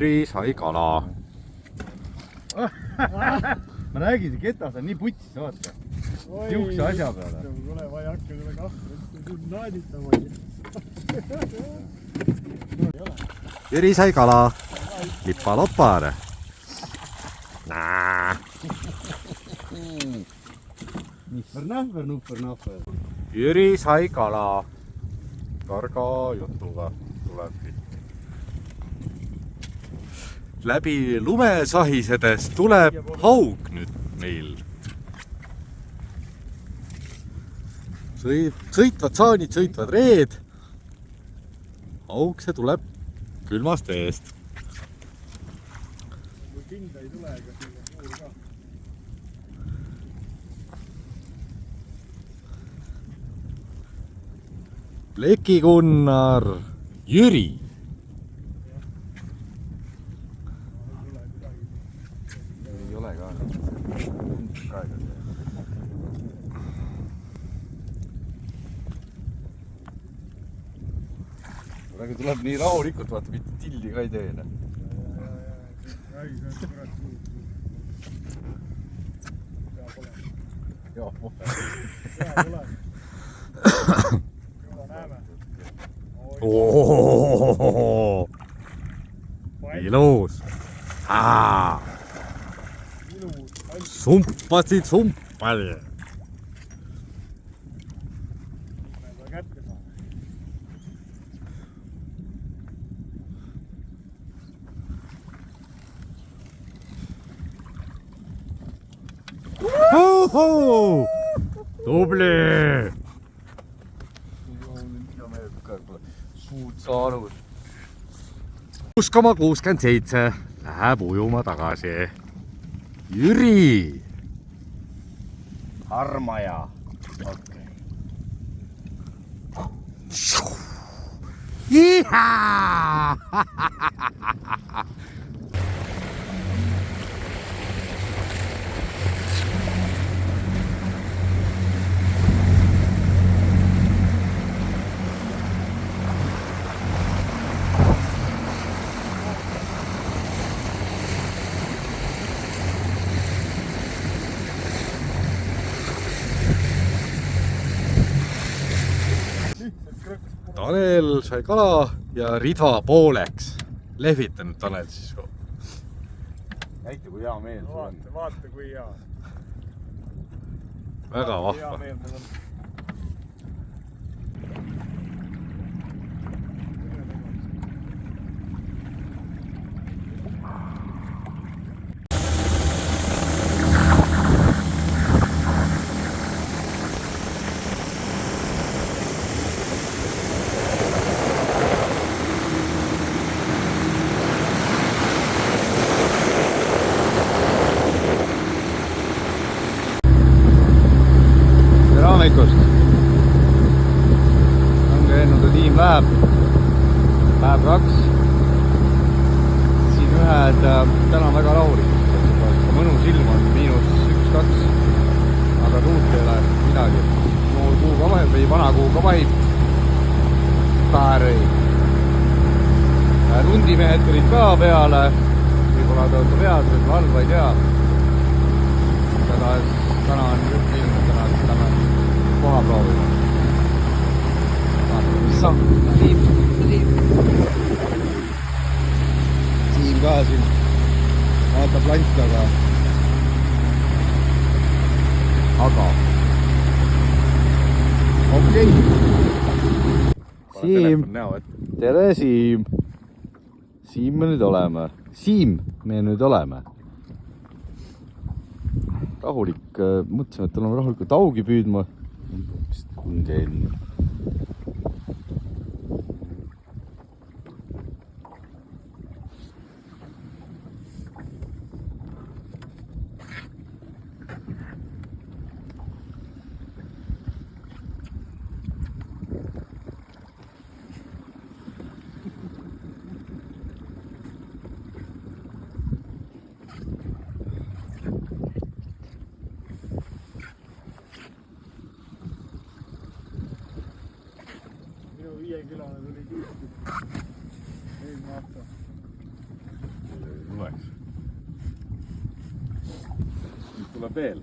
Jüri sai kala. Ma räägin, see ketas on nii putsis, vaata. Siukse asja peale. Kuule, ma ei hakka sulle kahvle, naaditama. Jüri sai kala. Lipa-lopar. Jüri sai kala. Targa jutuga tulebki. Läbi lume sahisedes tuleb haug nüüd meil. Sõitvad saanid, sõitvad reed. Haug see tuleb külmast eest. Kui pinda ei tule, ega siin on suur ka. Plekikunnar Jüri. Ei ole ka. Praegu tuleb nii rahulikult, vaata, mitte tilli ka ei tee. Jaa, pole. Ilus. Sumpasid sumpali. Tubli. Suud saanud. 6,67 läheb ujuma tagasi. Jüri. Armaja. Ihaa! Tanel sai kala ja rida pooleks. Lehvitanud Tanel siis. Näite, kui hea meel sul on. Vaata, kui hea. Väga vahva. Hea meel mul on. On käinud ja tiim läheb. Läheb 2. Siin ühed täna väga rahulikud. Mõnus ilm on -1-2. Aga tuult ei ole midagi. Noor kuu ka vahib või vana kuu ka vahib. Päärõi. Rundimehed tulid ka peale. Võib-olla ta on pead, võib-olla halba ei tea. Täna on kõik ilm, täna koha proovima. Siim ka siin vaatab lant taga. Aga okei. Siim, tere Siim. Siim me nüüd oleme. Siim me nüüd oleme. Rahulik, mõtlesime, et oleme rahulikult augi püüdma. Kunge enne. tuleks. nüüd tuleb veel